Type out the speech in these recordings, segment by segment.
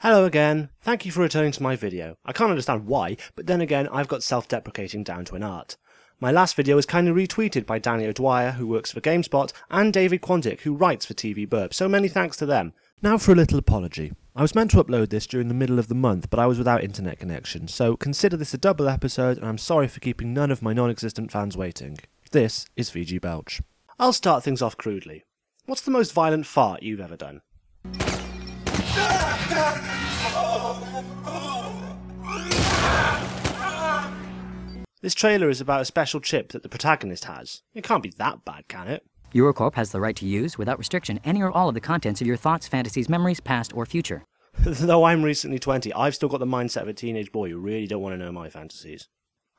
Hello again, thank you for returning to my video. I can't understand why, but then again I've got self-deprecating down to an art. My last video was kindly retweeted by Danny O'Dwyer, who works for GameSpot, and David Quantick, who writes for TV Burp, so many thanks to them. Now for a little apology. I was meant to upload this during the middle of the month, but I was without internet connection, so consider this a double episode, and I'm sorry for keeping none of my non-existent fans waiting. This is VG Belch. I'll start things off crudely. What's the most violent fart you've ever done? This trailer is about a special chip that the protagonist has. It can't be that bad, can it? Eurocorp has the right to use, without restriction, any or all of the contents of your thoughts, fantasies, memories, past or future. Though I'm recently 20, I've still got the mindset of a teenage boy who really don't want to know my fantasies.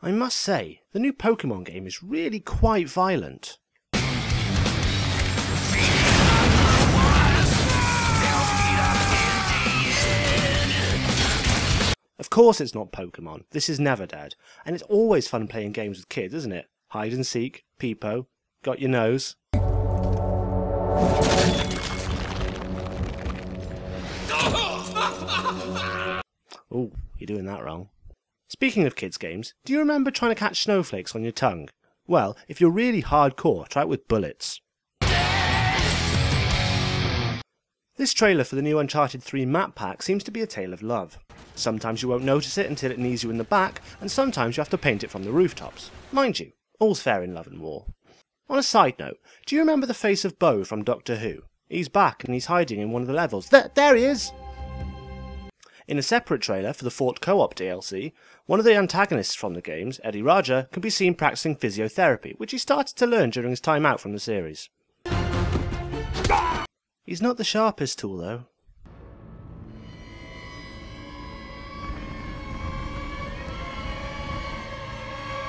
I must say, the new Pokemon game is really quite violent. Of course it's not Pokemon, this is Never Dead, and it's always fun playing games with kids, isn't it? Hide and seek, peepo, got your nose. Oh, you're doing that wrong. Speaking of kids games, do you remember trying to catch snowflakes on your tongue? Well, if you're really hardcore, try it with bullets. This trailer for the new Uncharted 3 map pack seems to be a tale of love. Sometimes you won't notice it until it knees you in the back, and sometimes you have to paint it from the rooftops. Mind you, all's fair in love and war. On a side note, do you remember the face of Bo from Doctor Who? He's back and he's hiding in one of the levels. There he is! In a separate trailer for the Fort Co-op DLC, one of the antagonists from the games, Eddie Raja, can be seen practicing physiotherapy, which he started to learn during his time out from the series. He's not the sharpest tool though.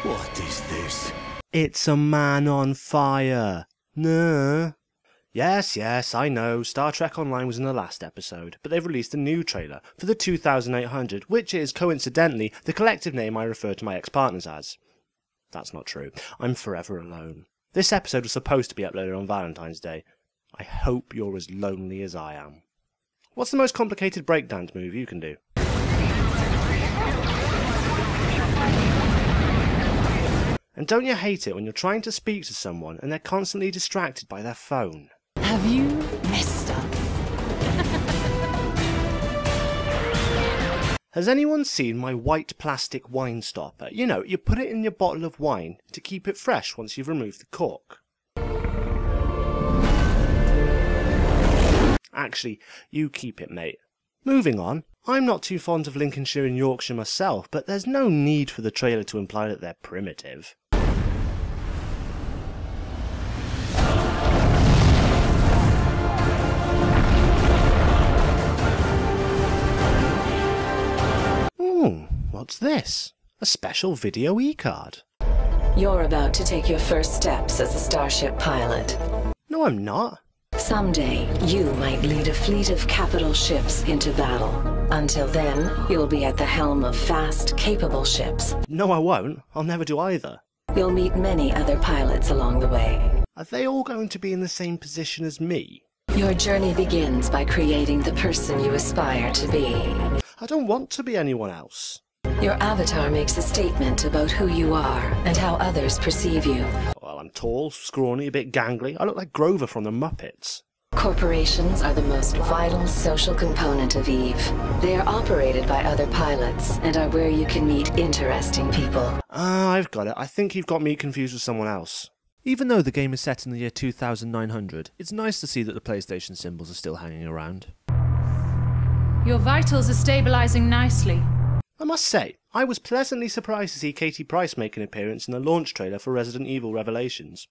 What is this? It's a man on fire. Nah. Yes, I know, Star Trek Online was in the last episode, but they've released a new trailer for the 2800, which is, coincidentally, the collective name I refer to my ex-partners as. That's not true. I'm forever alone. This episode was supposed to be uploaded on Valentine's Day. I hope you're as lonely as I am. What's the most complicated breakdance move you can do? And don't you hate it when you're trying to speak to someone and they're constantly distracted by their phone? Have you messed up? Has anyone seen my white plastic wine stopper? You know, you put it in your bottle of wine to keep it fresh once you've removed the cork. Actually, you keep it, mate. Moving on, I'm not too fond of Lincolnshire and Yorkshire myself, but there's no need for the trailer to imply that they're primitive. What's this? A special video e-card. You're about to take your first steps as a starship pilot. No, I'm not. Someday, you might lead a fleet of capital ships into battle. Until then, you'll be at the helm of fast, capable ships. No, I won't. I'll never do either. You'll meet many other pilots along the way. Are they all going to be in the same position as me? Your journey begins by creating the person you aspire to be. I don't want to be anyone else. Your avatar makes a statement about who you are and how others perceive you. Well, I'm tall, scrawny, a bit gangly. I look like Grover from the Muppets. Corporations are the most vital social component of EVE. They are operated by other pilots and are where you can meet interesting people. Ah, I've got it. I think you've got me confused with someone else. Even though the game is set in the year 2900, it's nice to see that the PlayStation symbols are still hanging around. Your vitals are stabilizing nicely. I must say, I was pleasantly surprised to see Katie Price make an appearance in the launch trailer for Resident Evil Revelations.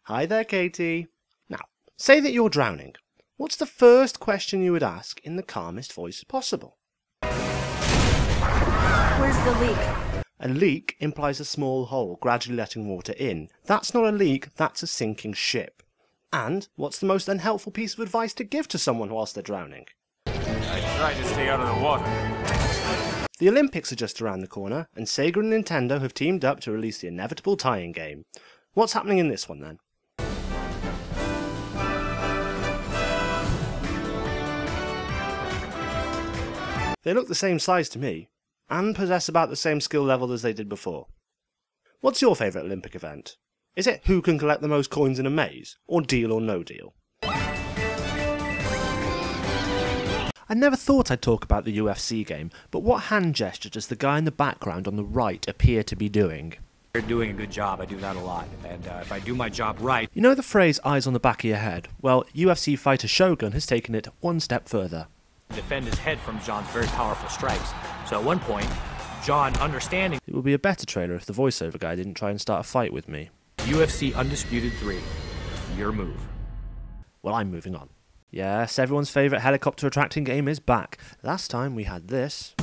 Hi there, Katie. Now, say that you're drowning. What's the first question you would ask in the calmest voice possible? Where's the leak? A leak implies a small hole gradually letting water in. That's not a leak, that's a sinking ship. And what's the most unhelpful piece of advice to give to someone whilst they're drowning? I try to stay out of the water. The Olympics are just around the corner, and Sega and Nintendo have teamed up to release the inevitable tie-in game. What's happening in this one then? They look the same size to me, and possess about the same skill level as they did before. What's your favourite Olympic event? Is it who can collect the most coins in a maze, or Deal or No Deal? I never thought I'd talk about the UFC game, but what hand gesture does the guy in the background on the right appear to be doing? You're doing a good job. I do that a lot. And if I do my job right... You know the phrase eyes on the back of your head? Well, UFC fighter Shogun has taken it one step further. Defend his head from John's very powerful strikes. So at one point, John, understanding... It would be a better trailer if the voiceover guy didn't try and start a fight with me. UFC Undisputed 3. Your move. Well, I'm moving on. Yes, everyone's favourite helicopter attracting game is back. Last time we had this.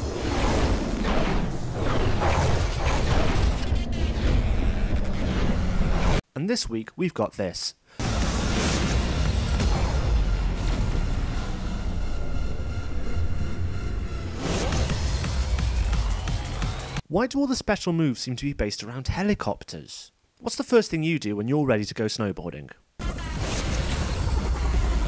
And this week we've got this. Why do all the special moves seem to be based around helicopters? What's the first thing you do when you're ready to go snowboarding?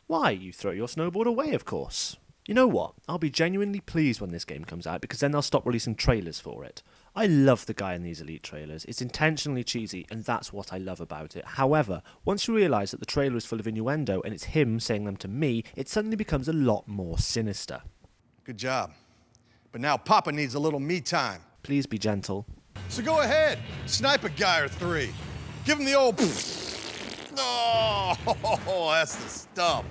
Why, you throw your snowboard away, of course. You know what? I'll be genuinely pleased when this game comes out because then they'll stop releasing trailers for it. I love the guy in these Elite trailers. It's intentionally cheesy and that's what I love about it. However, once you realise that the trailer is full of innuendo and it's him saying them to me, it suddenly becomes a lot more sinister. Good job. But now Papa needs a little me time. Please be gentle. So go ahead, snipe a guy or three. Give him the old... Oh, that's the stuff.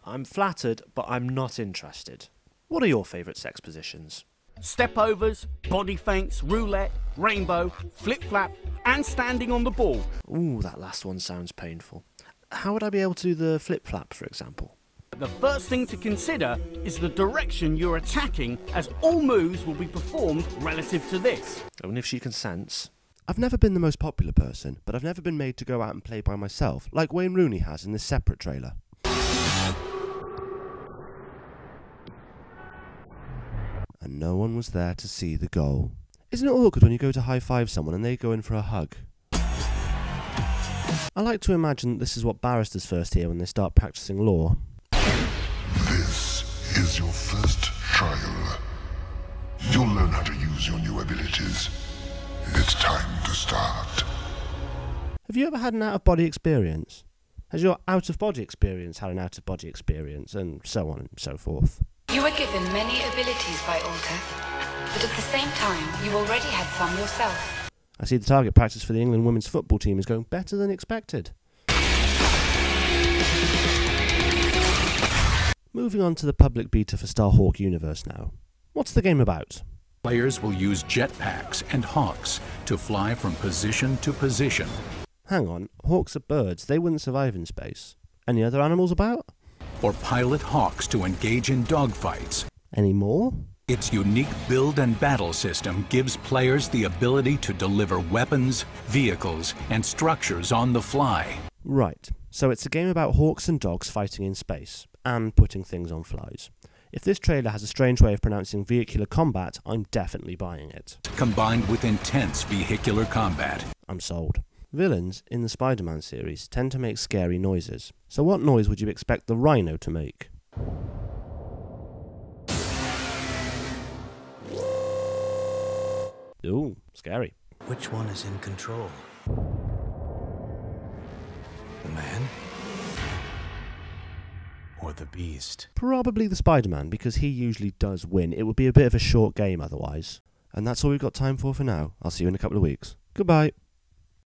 I'm flattered, but I'm not interested. What are your favourite sex positions? Step-overs, body feints, roulette, rainbow, flip-flap, and standing on the ball. Ooh, that last one sounds painful. How would I be able to do the flip-flap, for example? The first thing to consider is the direction you're attacking, as all moves will be performed relative to this. Only if she consents. I've never been the most popular person, but I've never been made to go out and play by myself, like Wayne Rooney has in this separate trailer. And no one was there to see the goal. Isn't it awkward when you go to high-five someone and they go in for a hug? I like to imagine that this is what barristers first hear when they start practicing law. This is your first trial. You'll learn how to use your new abilities. It's time to start. Have you ever had an out-of-body experience? Has your out-of-body experience had an out-of-body experience? And so on and so forth. You were given many abilities by Alter, but at the same time, you already had some yourself. I see the target practice for the England women's football team is going better than expected. Moving on to the public beta for Starhawk Universe now. What's the game about? Players will use jetpacks and hawks to fly from position to position. Hang on, hawks are birds, they wouldn't survive in space. Any other animals about? Or pilot hawks to engage in dogfights. Any more? Its unique build and battle system gives players the ability to deliver weapons, vehicles, and structures on the fly. Right, so it's a game about hawks and dogs fighting in space, and putting things on flies. If this trailer has a strange way of pronouncing vehicular combat, I'm definitely buying it. Combined with intense vehicular combat. I'm sold. Villains in the Spider-Man series tend to make scary noises. So what noise would you expect the Rhino to make? Ooh, scary. Which one is in control? The man? Or the beast? Probably the Spider-Man, because he usually does win. It would be a bit of a short game otherwise. And that's all we've got time for now. I'll see you in a couple of weeks. Goodbye.